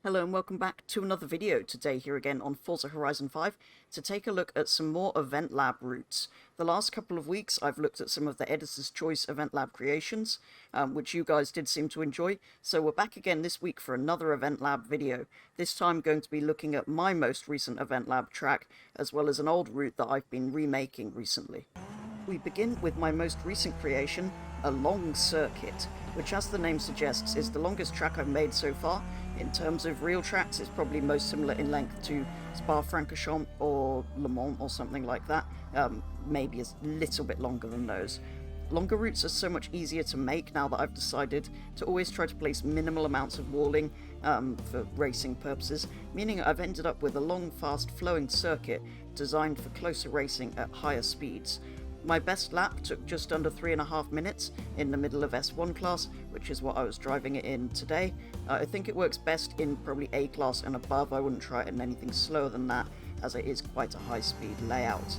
Hello and welcome back to another video today here again on Forza Horizon 5 to take a look at some more Event Lab routes. The last couple of weeks I've looked at some of the Editor's Choice Event Lab creations, which you guys did seem to enjoy, so we're back again this week for another Event Lab video. This time going to be looking at my most recent Event Lab track, as well as an old route that I've been remaking recently. We begin with my most recent creation, a long circuit, which as the name suggests is the longest track I've made so far. In terms of real tracks, it's probably most similar in length to Spa-Francorchamps or Le Mans or something like that, maybe a little bit longer than those. Longer routes are so much easier to make now that I've decided to always try to place minimal amounts of walling for racing purposes, meaning I've ended up with a long, fast, flowing circuit designed for closer racing at higher speeds. My best lap took just under 3.5 minutes in the middle of S1 class, which is what I was driving it in today. I think it works best in probably A class and above. I wouldn't try it in anything slower than that, as it is quite a high speed layout.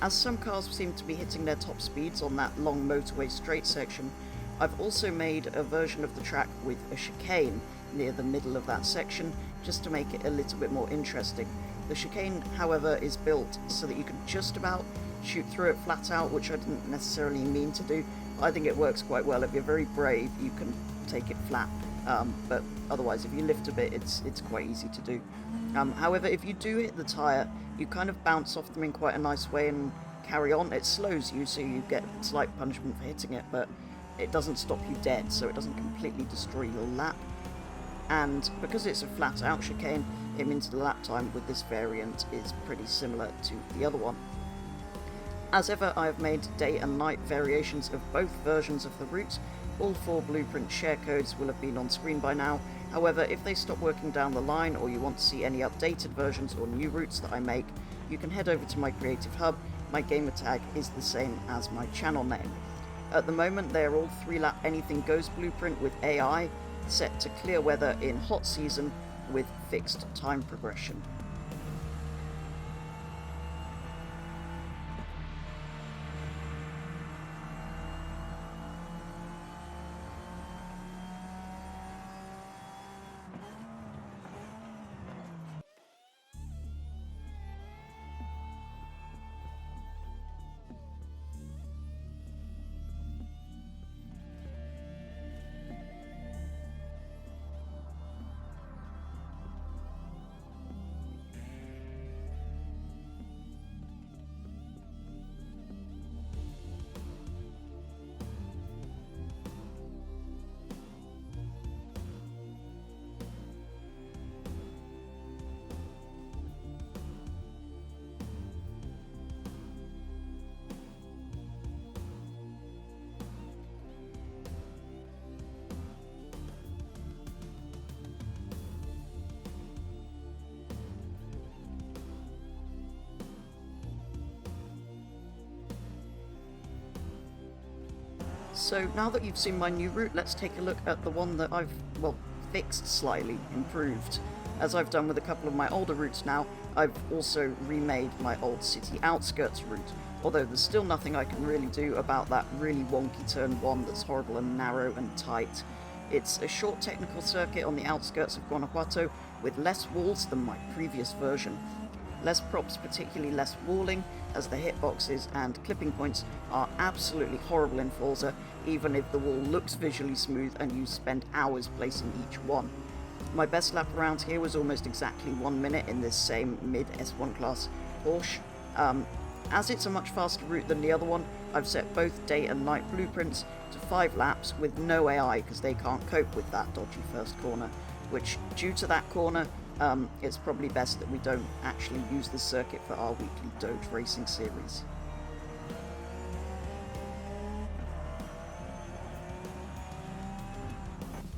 As some cars seem to be hitting their top speeds on that long motorway straight section, I've also made a version of the track with a chicane near the middle of that section, just to make it a little bit more interesting. The chicane, however, is built so that you can just about shoot through it flat out, which I didn't necessarily mean to do. I think it works quite well. If you're very brave, you can take it flat, but otherwise if you lift a bit, it's quite easy to do. However, if you do hit the tyre, you kind of bounce off them in quite a nice way and carry on. It slows you, so you get slight punishment for hitting it, but it doesn't stop you dead, so it doesn't completely destroy your lap. And because it's a flat out chicane, it means the lap time with this variant is pretty similar to the other one. As ever, I have made day and night variations of both versions of the route. All 4 blueprint share codes will have been on screen by now. However, if they stop working down the line, or you want to see any updated versions or new routes that I make, you can head over to my creative hub. My gamer tag is the same as my channel name. At the moment, they are all 3-lap anything goes blueprint with AI, set to clear weather in hot season with fixed time progression. So now that you've seen my new route, let's take a look at the one that I've, well, fixed slightly, improved. As I've done with a couple of my older routes now, I've also remade my old city outskirts route, although there's still nothing I can really do about that really wonky turn 1 that's horrible and narrow and tight. It's a short technical circuit on the outskirts of Guanajuato with less walls than my previous version. Less props, particularly less walling, as the hitboxes and clipping points are absolutely horrible in Forza, even if the wall looks visually smooth and you spend hours placing each one. My best lap around here was almost exactly 1 minute in this same mid S1 class Porsche. As it's a much faster route than the other one, I've set both day and night blueprints to 5 laps with no AI because they can't cope with that dodgy first corner, which, due to that corner, it's probably best that we don't actually use this circuit for our weekly Doge racing series.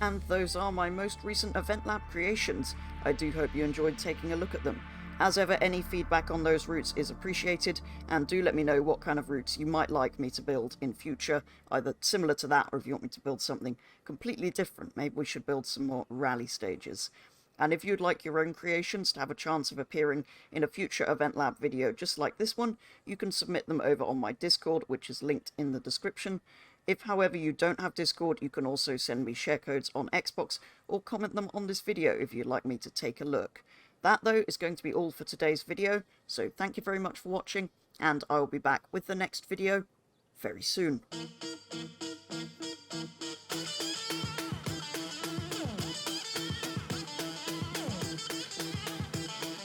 And those are my most recent Event Lab creations. I do hope you enjoyed taking a look at them. As ever, any feedback on those routes is appreciated, and do let me know what kind of routes you might like me to build in future, either similar to that, or if you want me to build something completely different. Maybe we should build some more rally stages. And if you'd like your own creations to have a chance of appearing in a future Event Lab video just like this one, you can submit them over on my Discord, which is linked in the description. If, however, you don't have Discord, you can also send me share codes on Xbox or comment them on this video if you'd like me to take a look. That, though, is going to be all for today's video, so thank you very much for watching, and I will be back with the next video very soon.